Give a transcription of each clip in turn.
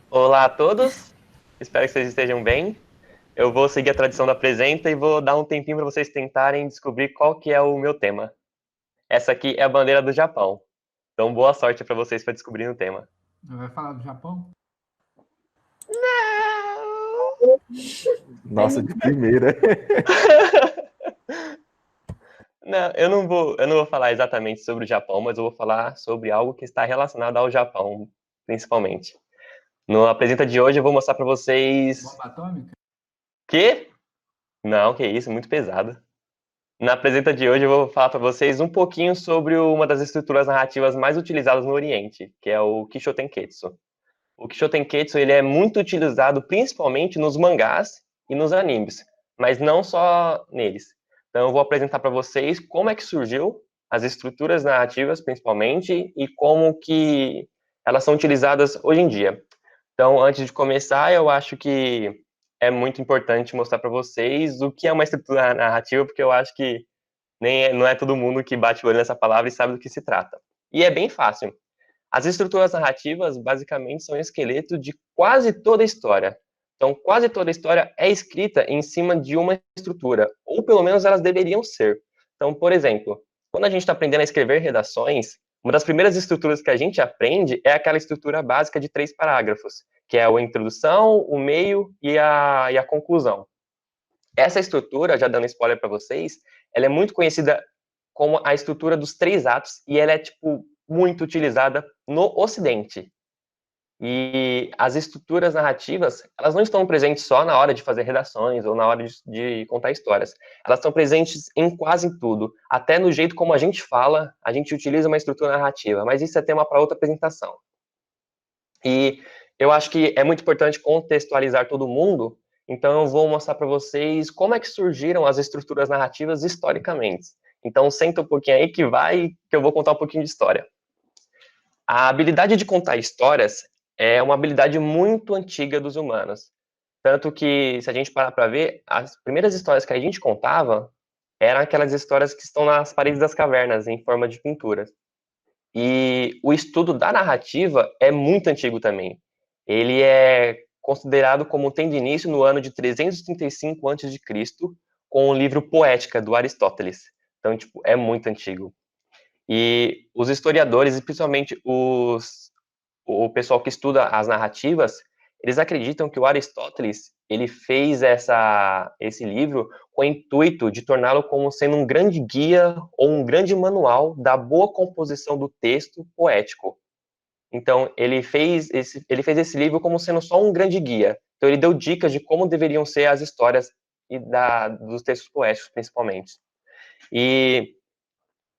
Olá a todos, espero que vocês estejam bem. Eu vou seguir a tradição da apresenta e vou dar um tempinho para vocês tentarem descobrir qual que é o meu tema. Essa aqui é a bandeira do Japão. Então, boa sorte para vocês para descobrir o tema. Vai falar do Japão? Nossa, de primeira. Não, eu não vou falar exatamente sobre o Japão, mas eu vou falar sobre algo que está relacionado ao Japão, principalmente. No apresenta de hoje eu vou mostrar para vocês... Bomba atômica? Que? Não, que isso, muito pesado. Na apresenta de hoje eu vou falar para vocês um pouquinho sobre uma das estruturas narrativas mais utilizadas no Oriente, que é o Kishotenketsu. O Kishotenketsu ele é muito utilizado principalmente nos mangás e nos animes, mas não só neles. Então eu vou apresentar para vocês como é que surgiu as estruturas narrativas principalmente e como que elas são utilizadas hoje em dia. Então, antes de começar, eu acho que é muito importante mostrar para vocês o que é uma estrutura narrativa, porque eu acho que não é todo mundo que bate o olho nessa palavra e sabe do que se trata. E é bem fácil. As estruturas narrativas, basicamente, são o esqueleto de quase toda a história. Então, quase toda a história é escrita em cima de uma estrutura, ou pelo menos elas deveriam ser. Então, por exemplo, quando a gente está aprendendo a escrever redações, uma das primeiras estruturas que a gente aprende é aquela estrutura básica de 3 parágrafos, que é a introdução, o meio e a conclusão. Essa estrutura, já dando spoiler para vocês, ela é muito conhecida como a estrutura dos 3 atos e ela é, tipo, muito utilizada no Ocidente. E as estruturas narrativas, elas não estão presentes só na hora de fazer redações ou na hora de contar histórias. Elas estão presentes em quase tudo. Até no jeito como a gente fala, a gente utiliza uma estrutura narrativa. Mas isso é tema para outra apresentação. E eu acho que é muito importante contextualizar todo mundo, então eu vou mostrar para vocês como é que surgiram as estruturas narrativas historicamente. Então senta um pouquinho aí que eu vou contar um pouquinho de história. A habilidade de contar histórias é uma habilidade muito antiga dos humanos. Tanto que, se a gente parar para ver, as primeiras histórias que a gente contava eram aquelas histórias que estão nas paredes das cavernas, em forma de pinturas. E o estudo da narrativa é muito antigo também. Ele é considerado como tendo início no ano de 335 a.C., com o livro Poética, do Aristóteles. Então, tipo, é muito antigo. E os historiadores, e principalmente o pessoal que estuda as narrativas, eles acreditam que o Aristóteles ele fez esse livro com o intuito de torná-lo como sendo um grande guia ou um grande manual da boa composição do texto poético. Então, ele fez esse livro como sendo só um grande guia. Então, ele deu dicas de como deveriam ser as histórias dos textos poéticos, principalmente. E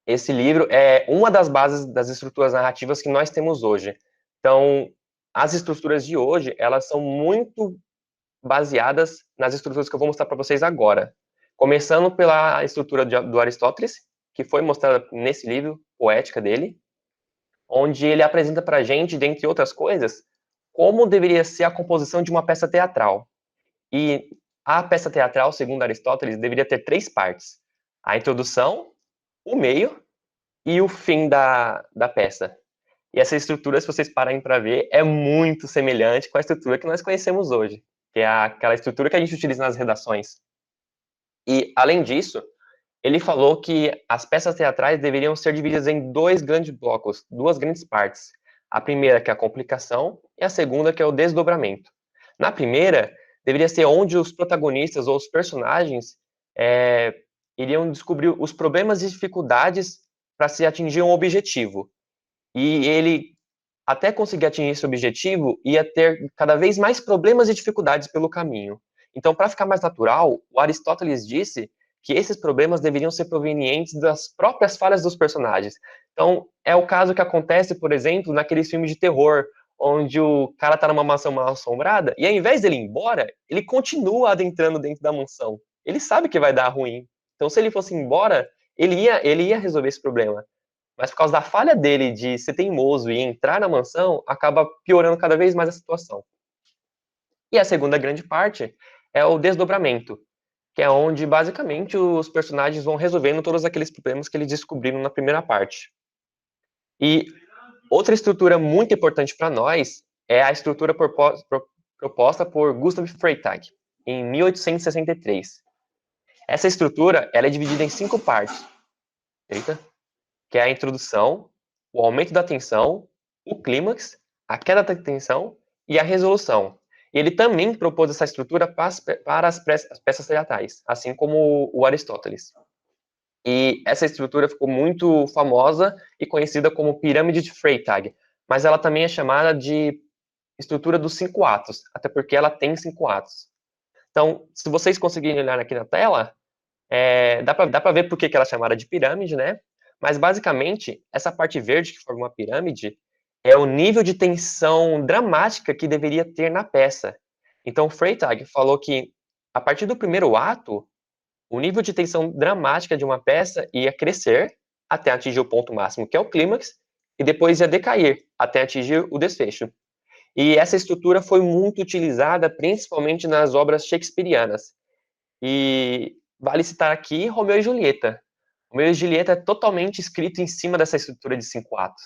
esse livro é uma das bases das estruturas narrativas que nós temos hoje. Então, as estruturas de hoje, elas são muito baseadas nas estruturas que eu vou mostrar para vocês agora. Começando pela estrutura do Aristóteles, que foi mostrada nesse livro, Poética dele, onde ele apresenta para a gente, dentre outras coisas, como deveria ser a composição de uma peça teatral. E a peça teatral, segundo Aristóteles, deveria ter 3 partes: a introdução, o meio e o fim da peça. E essa estrutura, se vocês pararem para ver, é muito semelhante com a estrutura que nós conhecemos hoje, que é aquela estrutura que a gente utiliza nas redações. E, além disso, ele falou que as peças teatrais deveriam ser divididas em 2 grandes blocos, 2 grandes partes. A primeira, que é a complicação, e a segunda, que é o desdobramento. Na primeira, deveria ser onde os protagonistas ou os personagens iriam descobrir os problemas e dificuldades para se atingir um objetivo. E ele, até conseguir atingir esse objetivo, ia ter cada vez mais problemas e dificuldades pelo caminho. Então, para ficar mais natural, o Aristóteles disse que esses problemas deveriam ser provenientes das próprias falhas dos personagens. Então, é o caso que acontece, por exemplo, naqueles filmes de terror, onde o cara tá numa mansão mal assombrada, e ao invés dele ir embora, ele continua adentrando dentro da mansão. Ele sabe que vai dar ruim. Então, se ele fosse embora, ele ia resolver esse problema. Mas por causa da falha dele de ser teimoso e entrar na mansão, acaba piorando cada vez mais a situação. E a segunda grande parte é o desdobramento, que é onde basicamente os personagens vão resolvendo todos aqueles problemas que eles descobriram na primeira parte. E outra estrutura muito importante para nós é a estrutura proposta por Gustav Freytag, em 1863. Essa estrutura ela é dividida em 5 partes, eita, que é a introdução, o aumento da tensão, o clímax, a queda da tensão e a resolução. E ele também propôs essa estrutura para as peças teatrais, assim como o Aristóteles. E essa estrutura ficou muito famosa e conhecida como Pirâmide de Freytag, mas ela também é chamada de estrutura dos 5 atos, até porque ela tem 5 atos. Então, se vocês conseguirem olhar aqui na tela, dá para ver por que ela é chamada de pirâmide, né? Mas, basicamente, essa parte verde que forma uma pirâmide é o nível de tensão dramática que deveria ter na peça. Então, Freytag falou que, a partir do primeiro ato, o nível de tensão dramática de uma peça ia crescer até atingir o ponto máximo, que é o clímax, e depois ia decair até atingir o desfecho. E essa estrutura foi muito utilizada principalmente nas obras shakespearianas. E vale citar aqui Romeu e Julieta. Romeu e Julieta é totalmente escrito em cima dessa estrutura de 5 atos.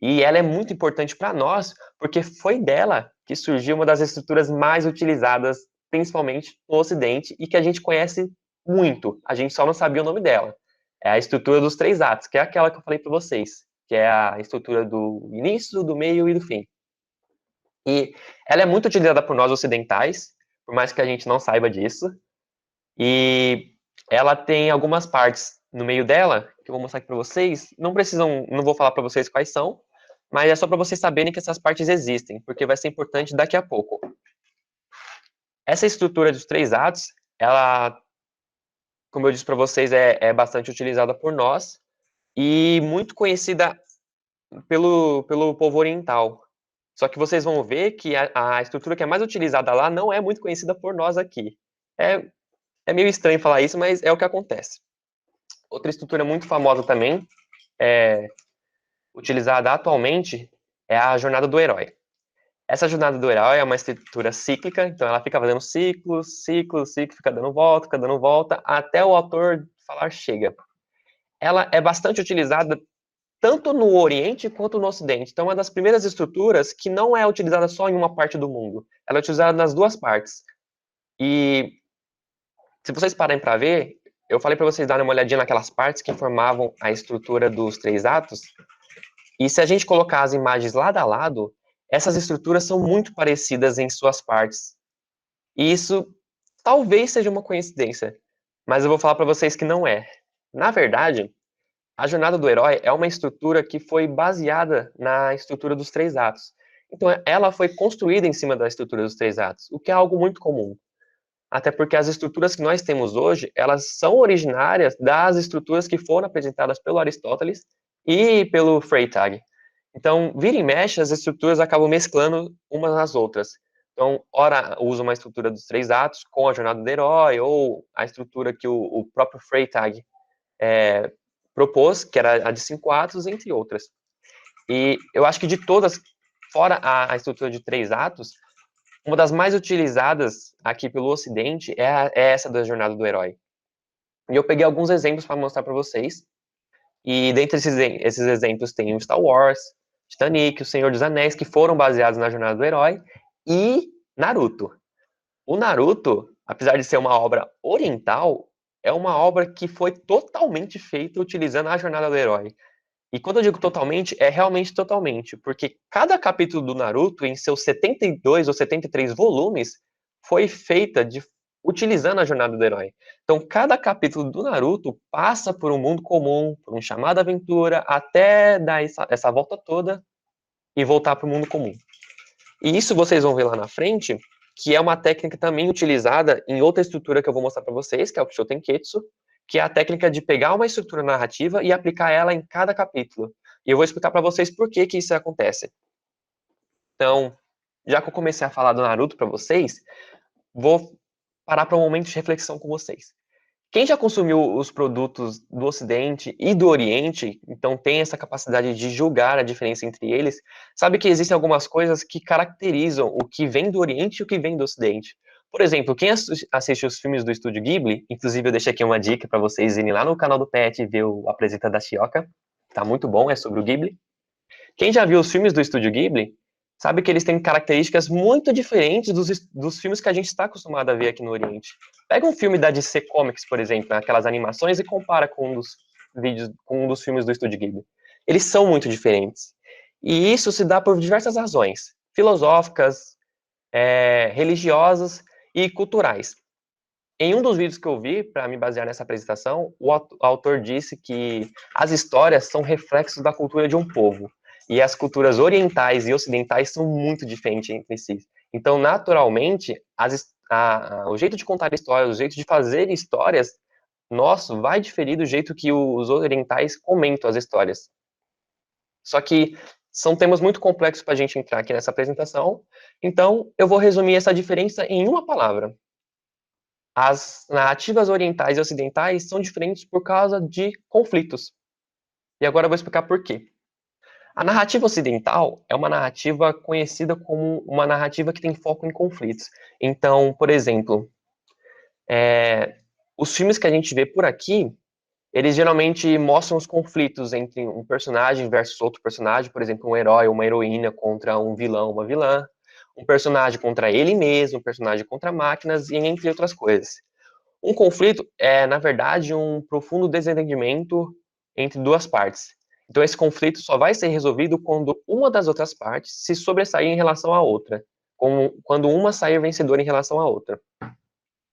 E ela é muito importante para nós, porque foi dela que surgiu uma das estruturas mais utilizadas, principalmente no Ocidente, e que a gente conhece muito. A gente só não sabia o nome dela. É a estrutura dos 3 atos, que é aquela que eu falei para vocês, que é a estrutura do início, do meio e do fim. E ela é muito utilizada por nós ocidentais, por mais que a gente não saiba disso. E ela tem algumas partes no meio dela, que eu vou mostrar aqui para vocês. Não vou falar para vocês quais são, mas é só para vocês saberem que essas partes existem, porque vai ser importante daqui a pouco. Essa estrutura dos 3 atos, ela, como eu disse para vocês, é bastante utilizada por nós e muito conhecida pelo povo oriental. Só que vocês vão ver que a estrutura que é mais utilizada lá não é muito conhecida por nós aqui. É, é meio estranho falar isso, mas é o que acontece. Outra estrutura muito famosa também, utilizada atualmente, é a jornada do herói. Essa jornada do herói é uma estrutura cíclica, então ela fica fazendo ciclos, ciclos, ciclos, fica dando volta, até o autor falar chega. Ela é bastante utilizada tanto no Oriente quanto no Ocidente. Então, é uma das primeiras estruturas que não é utilizada só em uma parte do mundo. Ela é utilizada nas duas partes. E se vocês pararem para ver, eu falei para vocês darem uma olhadinha naquelas partes que formavam a estrutura dos 3 atos. E se a gente colocar as imagens lado a lado, essas estruturas são muito parecidas em suas partes. E isso talvez seja uma coincidência, mas eu vou falar para vocês que não é. Na verdade, a jornada do herói é uma estrutura que foi baseada na estrutura dos 3 atos. Então, ela foi construída em cima da estrutura dos 3 atos, o que é algo muito comum. Até porque as estruturas que nós temos hoje, elas são originárias das estruturas que foram apresentadas pelo Aristóteles e pelo Freytag. Então, vira e mexe, as estruturas acabam mesclando umas às outras. Então, ora usa uma estrutura dos 3 atos com a jornada do herói, ou a estrutura que o próprio Freytag propôs, que era a de 5 atos, entre outras. E eu acho que de todas, fora a estrutura de 3 atos, uma das mais utilizadas aqui pelo Ocidente é essa da jornada do herói. E eu peguei alguns exemplos para mostrar para vocês. E dentre esses exemplos tem o Star Wars, Titanic, O Senhor dos Anéis, que foram baseados na jornada do herói, e Naruto. O Naruto, apesar de ser uma obra oriental, é uma obra que foi totalmente feita utilizando a jornada do herói. E quando eu digo totalmente, é realmente totalmente, porque cada capítulo do Naruto, em seus 72 ou 73 volumes, foi feita utilizando a jornada do herói. Então, cada capítulo do Naruto passa por um mundo comum, por um chamado aventura, até dar essa volta toda e voltar para o mundo comum. E isso vocês vão ver lá na frente, que é uma técnica também utilizada em outra estrutura que eu vou mostrar para vocês, que é o Kishotenketsu, que é a técnica de pegar uma estrutura narrativa e aplicar ela em cada capítulo. E eu vou explicar para vocês por que isso acontece. Então, já que eu comecei a falar do Naruto para vocês, vou parar para um momento de reflexão com vocês. Quem já consumiu os produtos do Ocidente e do Oriente, então tem essa capacidade de julgar a diferença entre eles, sabe que existem algumas coisas que caracterizam o que vem do Oriente e o que vem do Ocidente. Por exemplo, quem assiste os filmes do Estúdio Ghibli, inclusive eu deixei aqui uma dica para vocês irem lá no canal do Pet e ver o Apresenta da Chioca, tá muito bom, é sobre o Ghibli. Quem já viu os filmes do Estúdio Ghibli, sabe que eles têm características muito diferentes dos filmes que a gente está acostumado a ver aqui no Oriente. Pega um filme da DC Comics, por exemplo, aquelas animações, e compara com um dos filmes do Estúdio Ghibli. Eles são muito diferentes. E isso se dá por diversas razões, filosóficas, religiosas e culturais. Em um dos vídeos que eu vi, para me basear nessa apresentação, o autor disse que as histórias são reflexos da cultura de um povo. E as culturas orientais e ocidentais são muito diferentes entre si. Então, naturalmente, o jeito de contar histórias, o jeito de fazer histórias, nosso, vai diferir do jeito que os orientais comentam as histórias. Só que são temas muito complexos para a gente entrar aqui nessa apresentação, então eu vou resumir essa diferença em uma palavra. As narrativas orientais e ocidentais são diferentes por causa de conflitos. E agora eu vou explicar por quê. A narrativa ocidental é uma narrativa conhecida como uma narrativa que tem foco em conflitos. Então, por exemplo, os filmes que a gente vê por aqui, eles geralmente mostram os conflitos entre um personagem versus outro personagem, por exemplo, um herói ou uma heroína contra um vilão ou uma vilã, um personagem contra ele mesmo, um personagem contra máquinas, e entre outras coisas. Um conflito é, na verdade, um profundo desentendimento entre duas partes. Então, esse conflito só vai ser resolvido quando uma das outras partes se sobressair em relação à outra, quando uma sair vencedora em relação à outra.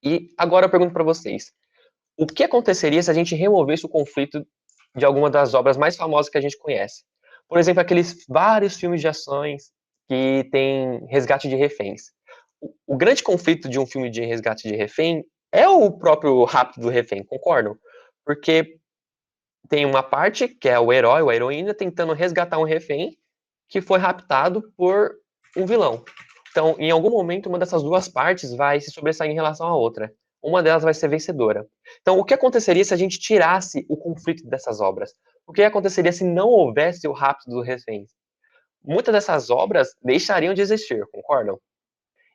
E agora eu pergunto para vocês, o que aconteceria se a gente removesse o conflito de alguma das obras mais famosas que a gente conhece? Por exemplo, aqueles vários filmes de ações que tem resgate de reféns. O grande conflito de um filme de resgate de refém é o próprio rapto do refém, concordam? Porque tem uma parte que é o herói ou a heroína tentando resgatar um refém que foi raptado por um vilão. Então, em algum momento, uma dessas duas partes vai se sobressair em relação à outra. Uma delas vai ser vencedora. Então, o que aconteceria se a gente tirasse o conflito dessas obras? O que aconteceria se não houvesse o rapto do refém? Muitas dessas obras deixariam de existir, concordam?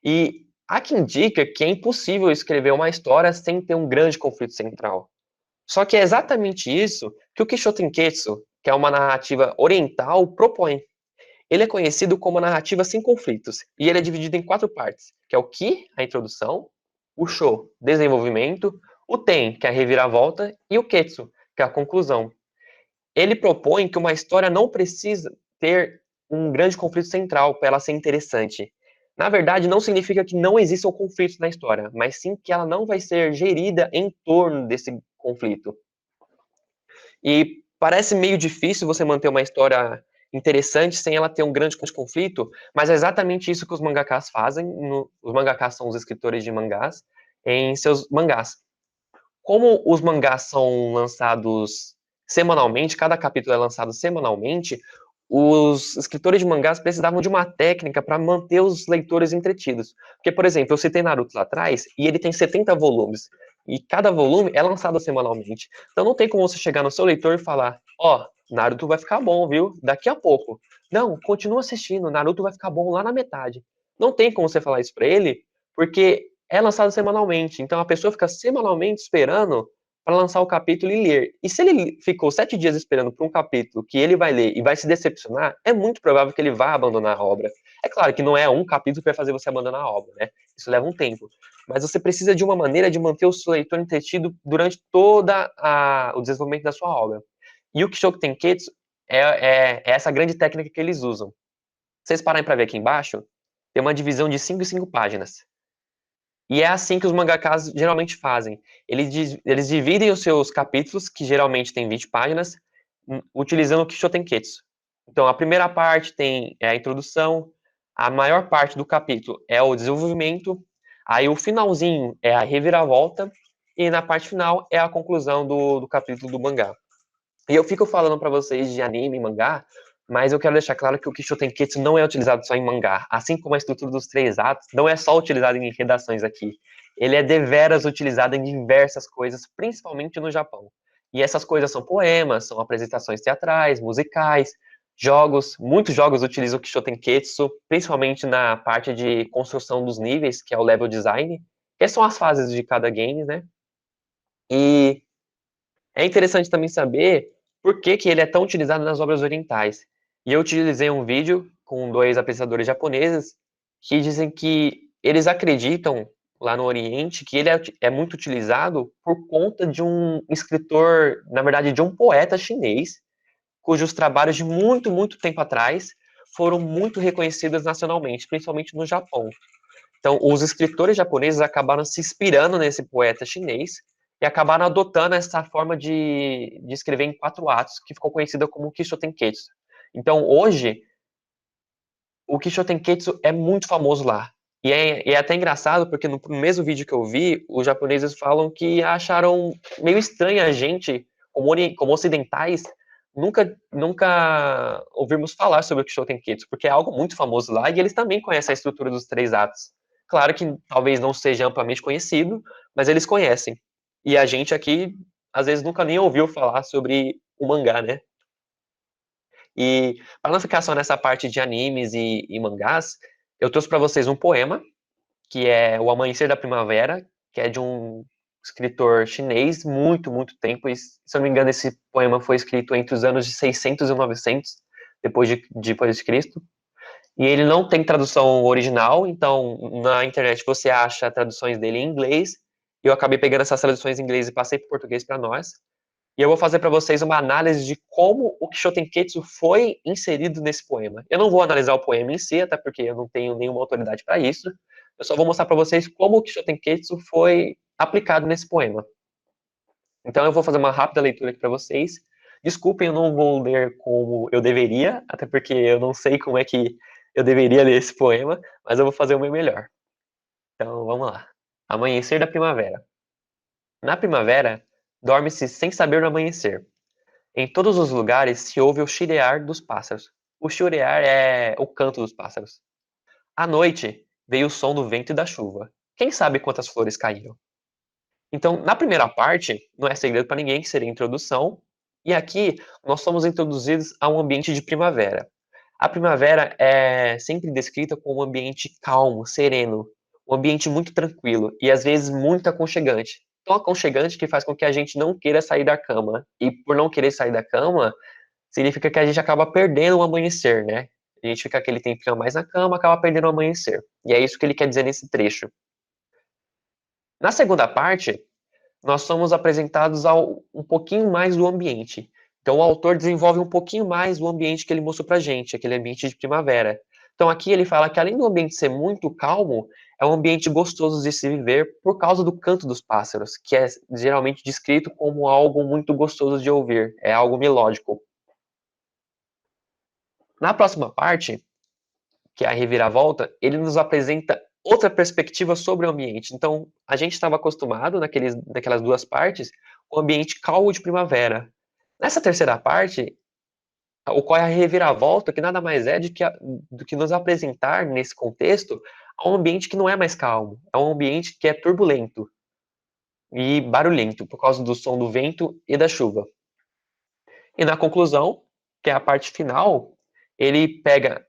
E há quem indica que é impossível escrever uma história sem ter um grande conflito central. Só que é exatamente isso que o Kishō Tenketsu, que é uma narrativa oriental, propõe. Ele é conhecido como a narrativa sem conflitos, e ele é dividido em 4 partes, que é o Ki, a introdução, o Sho, desenvolvimento, o Ten, que é a reviravolta, e o Ketsu, que é a conclusão. Ele propõe que uma história não precisa ter um grande conflito central para ela ser interessante. Na verdade, não significa que não existam conflitos na história, mas sim que ela não vai ser gerida em torno desse conflito. E parece meio difícil você manter uma história interessante sem ela ter um grande conflito, mas é exatamente isso que os mangakas fazem. Os mangakas são os escritores de mangás em seus mangás. Como os mangás são lançados semanalmente, cada capítulo é lançado semanalmente, os escritores de mangás precisavam de uma técnica para manter os leitores entretidos. Porque, por exemplo, eu citei Naruto lá atrás, e ele tem 70 volumes, e cada volume é lançado semanalmente. Então não tem como você chegar no seu leitor e falar, ó, Naruto vai ficar bom, viu? Daqui a pouco. Não, continua assistindo, Naruto vai ficar bom lá na metade. Não tem como você falar isso para ele, porque é lançado semanalmente. Então a pessoa fica semanalmente esperando para lançar o capítulo e ler. E se ele ficou 7 dias esperando por um capítulo que ele vai ler e vai se decepcionar, é muito provável que ele vá abandonar a obra. É claro que não é um capítulo que vai fazer você abandonar a obra, né? Isso leva um tempo. Mas você precisa de uma maneira de manter o seu leitor entretido durante todo o desenvolvimento da sua obra. E o Kishō Tenketsu é essa grande técnica que eles usam. Se vocês pararem para ver aqui embaixo, tem uma divisão de 5 em 5 páginas. E é assim que os mangakas geralmente fazem. Eles dividem os seus capítulos, que geralmente tem 20 páginas, utilizando o Kishō Tenketsu. Então, a primeira parte tem a introdução, a maior parte do capítulo é o desenvolvimento, aí o finalzinho é a reviravolta, e na parte final é a conclusão do capítulo do mangá. E eu fico falando para vocês de anime e mangá, mas eu quero deixar claro que o Kishō Tenketsu não é utilizado só em mangá, assim como a estrutura dos 3 atos não é só utilizada em redações aqui. Ele é deveras utilizado em diversas coisas, principalmente no Japão. E essas coisas são poemas, são apresentações teatrais, musicais, jogos. Muitos jogos utilizam o Kishō Tenketsu, principalmente na parte de construção dos níveis, que é o level design. que são as fases de cada game, né? E é interessante também saber por que que ele é tão utilizado nas obras orientais. E eu utilizei um vídeo com dois apresentadores japoneses que dizem que eles acreditam lá no Oriente que ele é muito utilizado por conta de um escritor, na verdade, de um poeta chinês, cujos trabalhos de muito, muito tempo atrás foram muito reconhecidos nacionalmente, principalmente no Japão. Então, os escritores japoneses acabaram se inspirando nesse poeta chinês e acabaram adotando essa forma de escrever em 4 atos, que ficou conhecida como Kishotenketsu. Então, hoje, o Kishotenketsu é muito famoso lá. E é até engraçado, porque no mesmo vídeo que eu vi, os japoneses falam que acharam meio estranho a gente, como ocidentais, nunca ouvimos falar sobre o Kishotenketsu, porque é algo muito famoso lá e eles também conhecem a estrutura dos 3 atos. Claro que talvez não seja amplamente conhecido, mas eles conhecem. E a gente aqui, às vezes, nunca nem ouviu falar sobre o mangá, né? E para não ficar só nessa parte de animes e mangás, eu trouxe para vocês um poema, que é O Amanhecer da Primavera, que é de um escritor chinês, muito, muito tempo. E, se eu não me engano, esse poema foi escrito entre os anos de 600 e 900, depois de Cristo. E ele não tem tradução original, então na internet você acha traduções dele em inglês. E eu acabei pegando essas traduções em inglês e passei para português para nós. E eu vou fazer para vocês uma análise de como o Kishotenketsu foi inserido nesse poema. Eu não vou analisar o poema em si, até porque eu não tenho nenhuma autoridade para isso. Eu só vou mostrar para vocês como o Kishotenketsu foi aplicado nesse poema. Então eu vou fazer uma rápida leitura aqui para vocês. Desculpem, eu não vou ler como eu deveria, até porque eu não sei como é que eu deveria ler esse poema, mas eu vou fazer o meu melhor. Então vamos lá. Amanhecer da primavera. Na primavera, dorme-se sem saber do amanhecer. Em todos os lugares se ouve o chilear dos pássaros. O chilear é o canto dos pássaros. À noite veio o som do vento e da chuva. Quem sabe quantas flores caíram? Então, na primeira parte, não é segredo para ninguém que seria a introdução, e aqui nós somos introduzidos a um ambiente de primavera. A primavera é sempre descrita como um ambiente calmo, sereno, um ambiente muito tranquilo e às vezes muito aconchegante. Tão aconchegante que faz com que a gente não queira sair da cama. E por não querer sair da cama, significa que a gente acaba perdendo o amanhecer, né? A gente fica aquele tempinho a mais na cama, acaba perdendo o amanhecer. E é isso que ele quer dizer nesse trecho. Na segunda parte, nós somos apresentados ao um pouquinho mais do ambiente. Então o autor desenvolve um pouquinho mais o ambiente que ele mostrou pra gente, aquele ambiente de primavera. Então aqui ele fala que além do ambiente ser muito calmo, é um ambiente gostoso de se viver por causa do canto dos pássaros, que é geralmente descrito como algo muito gostoso de ouvir, é algo melódico. Na próxima parte, que é a reviravolta, ele nos apresenta outra perspectiva sobre o ambiente. Então, a gente estava acostumado naquelas 2 partes com o ambiente calmo de primavera. Nessa terceira parte, ocorre a reviravolta, que nada mais é do que nos apresentar, nesse contexto, a um ambiente que não é mais calmo, é um ambiente que é turbulento e barulhento, por causa do som do vento e da chuva. E na conclusão, que é a parte final, ele pega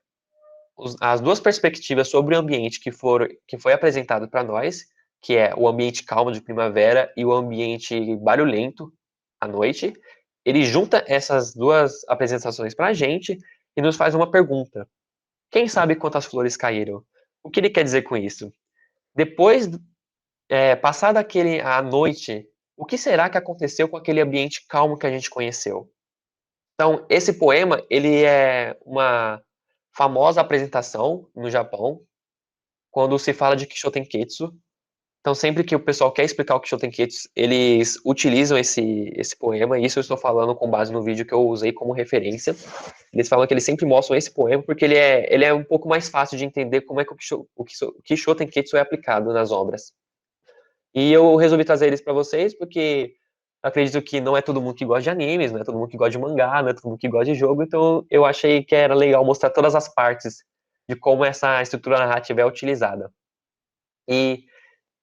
as 2 perspectivas sobre o ambiente que foi apresentado para nós, que é o ambiente calmo de primavera e o ambiente barulhento à noite. Ele junta essas 2 apresentações para a gente e nos faz uma pergunta: quem sabe quantas flores caíram? O que ele quer dizer com isso? Depois, passada a noite, o que será que aconteceu com aquele ambiente calmo que a gente conheceu? Então, esse poema, ele é uma famosa apresentação no Japão, quando se fala de Kishotenketsu. Então, sempre que o pessoal quer explicar o Kishotenketsu, eles utilizam esse poema, e isso eu estou falando com base no vídeo que eu usei como referência. Eles falam que eles sempre mostram esse poema porque ele é um pouco mais fácil de entender como é que o Kishotenketsu é aplicado nas obras. E eu resolvi trazer eles para vocês porque acredito que não é todo mundo que gosta de animes, não é todo mundo que gosta de mangá, não é todo mundo que gosta de jogo, então eu achei que era legal mostrar todas as partes de como essa estrutura narrativa é utilizada. E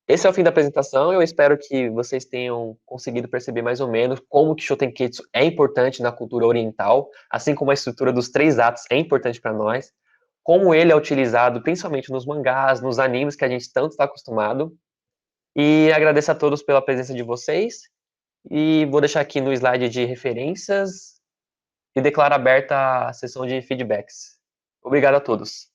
esse é o fim da apresentação, eu espero que vocês tenham conseguido perceber mais ou menos como que Shotenketsu é importante na cultura oriental, assim como a estrutura dos 3 atos é importante para nós, como ele é utilizado principalmente nos mangás, nos animes que a gente tanto está acostumado, E agradeço a todos pela presença de vocês. E vou deixar aqui no slide de referências e declaro aberta a sessão de feedbacks. Obrigado a todos.